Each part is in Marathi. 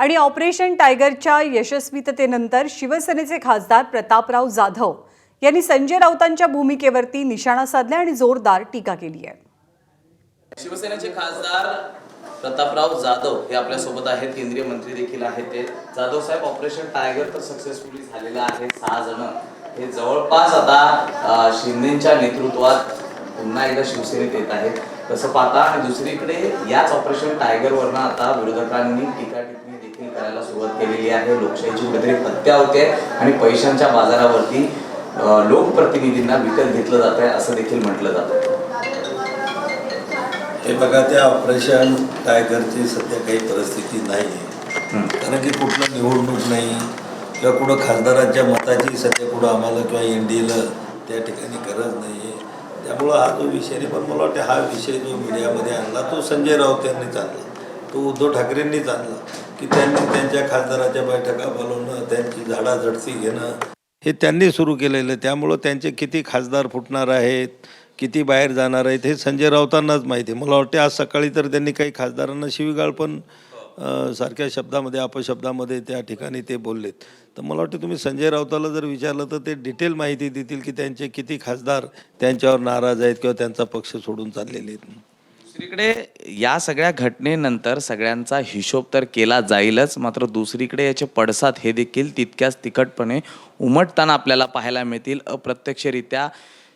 आणि ऑपरेशन टायगरच्या यशस्वीततेनंतर शिवसेनेचे खासदार प्रतापराव जाधव यांनी संजय राऊतांच्या भूमिकेवरती निशाणा साधला आणि जोरदार टीका केली आहे. शिवसेनेचे खासदार प्रतापराव जाधव हे आपल्या सोबत आहेत. केंद्रीय मंत्री देखील आहेत. ते जाधव साहेब, ऑपरेशन टायगर तर सक्सेसफुली झालेलं आहे. 6 जण हे जवळपास आता शिंदेच्या नेतृत्वात पुन्हा एकदा शिवसेनेत येत आहेत. कसं पाहता? आणि दुसरीकडे याच ऑपरेशन टायगरवरनं आता विरोधकांनी टीका टिप्पणी देखील करायला सुरुवात केलेली आहे. लोकशाहीची कुठेतरी हत्या होते आणि पैशांच्या बाजारावरती लोकप्रतिनिधींना विकत घेतलं जात आहे असं देखील म्हटलं जातं. हे बघा, त्या ऑपरेशन टायगरची सध्या काही परिस्थिती नाही आहे. कारण की कुठलं निवडणूक नाही किंवा कुठं खासदारांच्या मताची सध्या कुठं आम्हाला किंवा एनडीएला त्या ठिकाणी गरज नाही आहे. त्यामुळं हा जो विषय नाही, पण मला वाटतं हा विषय जो मीडियामध्ये आणला तो संजय राऊत यांनीच आणला, तो उद्धव ठाकरेंनीच आणला की त्यांनी त्यांच्या खासदाराच्या बैठका बोलवणं, त्यांची झाडाझडती घेणं हे त्यांनी सुरू केलेलं. त्यामुळं त्यांचे किती खासदार फुटणार आहेत, किती बाहेर जाणार आहेत हे संजय राऊतांनाच माहिती आहे. मला वाटते आज सकाळी तर त्यांनी काही खासदारांना शिवीगाळ पण सारख्या शब्दामध्ये अपशब्दामध्ये त्या ठिकाणी ते बोललेत. तर मला वाटतं तुम्ही संजय राऊताला जर विचारलं तर ते डिटेल माहिती देतील की त्यांचे किती खासदार त्यांच्यावर नाराज आहेत किंवा त्यांचा पक्ष सोडून चाललेले आहेत. दुसरीकडे या सगळ्या घटनेनंतर सगळ्यांचा हिशोब तर केला जाईलच, मात्र दुसरीकडे याचे पडसाद हे देखील तितक्याच तिखटपणे उमटताना आपल्याला पाहायला मिळतील. अप्रत्यक्षरित्या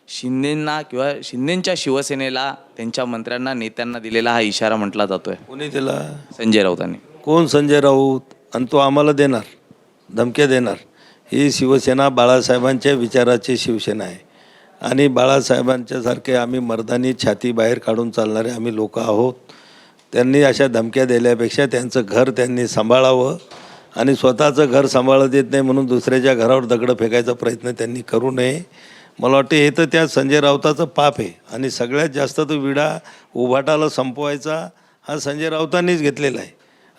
शिंदेंना किंवा शिंदेंच्या शिवसेनेला त्यांच्या मंत्र्यांना नेत्यांना दिलेला हा इशारा म्हटला जातोय. कोणी दिला? संजय राऊतांनी. कोण संजय राऊत? आणि तो आम्हाला देणार, धमक्या देणार? ही शिवसेना बाळासाहेबांच्या विचाराची शिवसेना आहे आणि बाळासाहेबांच्यासारखे आम्ही मर्दानी छाती बाहेर काढून चालणारे आम्ही लोक आहोत. त्यांनी अशा धमक्या दिल्यापेक्षा त्यांचं घर त्यांनी सांभाळावं आणि स्वतःचं घर सांभाळत येत नाही म्हणून दुसऱ्याच्या घरावर दगडं फेकायचा प्रयत्न त्यांनी करू नये. मला वाटतं हे तर त्या संजय राऊताचं पाप आहे आणि सगळ्यात जास्त तो विडा उभाटाला संपवायचा हा संजय राऊतांनीच घेतलेला आहे.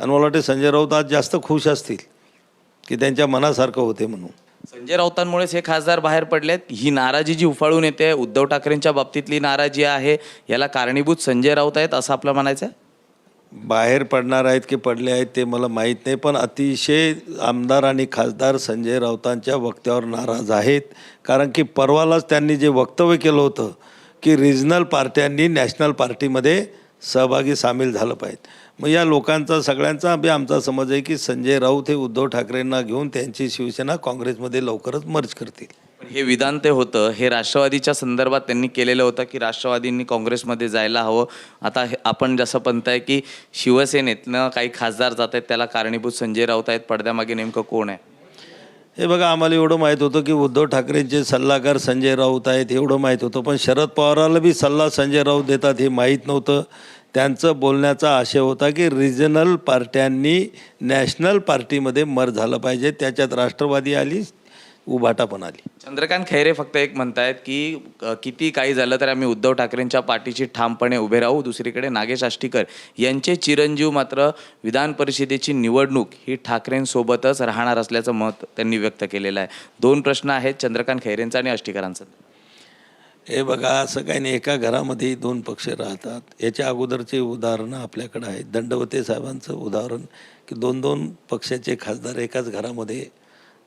आणि मला वाटतं संजय राऊत आज जास्त खुश असतील की त्यांच्या मनासारखं होते म्हणून. संजय राऊतांमुळेच हे खासदार बाहेर पडलेत. ही नाराजी जी उफाळून येते, उद्धव ठाकरेंच्या बाबतीतली नाराजी आहे, याला कारणीभूत संजय राऊत आहेत असं आपलं म्हणायचं आहे. बाहेर पडणार आहेत की पडले आहेत ते मला माहीत नाही, पण अतिशय आमदार आणि खासदार संजय राऊतांच्या वक्त्यावर नाराज आहेत. कारण की परवालाच त्यांनी जे वक्तव्य केलं होतं की रिजनल पार्ट्यांनी नॅशनल पार्टीमध्ये सहभागी सामील झालं पाहिजे. मग या लोकांचा सगळ्यांचा बी आमचा समज आहे की संजय राऊत हे उद्धव ठाकरेंना घेऊन त्यांची शिवसेना काँग्रेसमध्ये लवकरच मर्ज करतील. हे विधान ते होतं, हे राष्ट्रवादीच्या संदर्भात त्यांनी केलेलं होतं की राष्ट्रवादींनी काँग्रेसमध्ये जायला हवं. आता आपण जसं म्हणताय की शिवसेनेतनं काही खासदार जात आहेत त्याला कारणीभूत संजय राऊत आहेत, पडद्यामागे नेमकं कोण आहे? हे बघा, आम्हाला एवढं माहीत होतं की उद्धव ठाकरेंचे सल्लागार संजय राऊत आहेत एवढं माहीत होतं, पण शरद पवाराला बी सल्ला संजय राऊत देतात हे माहीत नव्हतं. त्यांचं बोलण्याचा आशय होता की रिजनल पार्ट्यांनी नॅशनल पार्टीमध्ये मर्ज झालं पाहिजे. त्याच्यात राष्ट्रवादी आली, उभाटा पण आली. चंद्रकांत खैरे फक्त एक म्हणतायत की किती काही झालं तर आम्ही उद्धव ठाकरेंच्या पाठीशी ठामपणे उभे राहू. दुसरीकडे नागेश आष्टीकर यांचे चिरंजीव मात्र विधान परिषदेची निवडणूक ही ठाकरेंसोबतच राहणार असल्याचं मत त्यांनी व्यक्त केलेलं आहे. 2 प्रश्न आहेत चंद्रकांत खैरेंचा आणि आष्टीकरांचा. हे बघा, असं काही नाही, एका घरामध्ये 2 पक्ष राहतात. याच्या अगोदरचे उदाहरणं आपल्याकडं आहेत. दंडवते साहेबांचं उदाहरण की 2 पक्षाचे खासदार एकाच घरामध्ये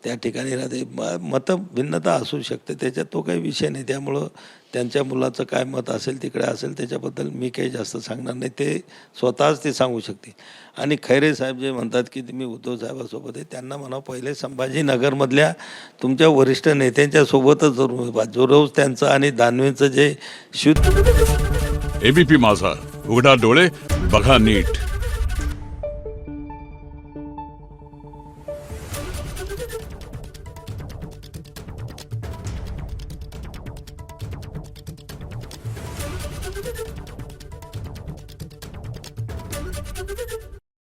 त्या ठिकाणी राहते. मतं भिन्नता असू शकते, त्याच्यात तो काही विषय नाही. त्यामुळं त्यांच्या मुलाचं काय मत असेल तिकडे असेल, त्याच्याबद्दल मी काही जास्त सांगणार नाही, ते स्वतःच ते सांगू शकतील. आणि खैरे साहेब जे म्हणतात की तुम्ही उद्धव साहेबासोबत आहे, त्यांना म्हणा पहिले संभाजीनगरमधल्या तुमच्या वरिष्ठ नेत्यांच्या सोबतच जो रोज त्यांचं आणि दानवेंचं जे शुद्ध. एबीपी माझा, उघडा डोळे बघा नीट. Thank you.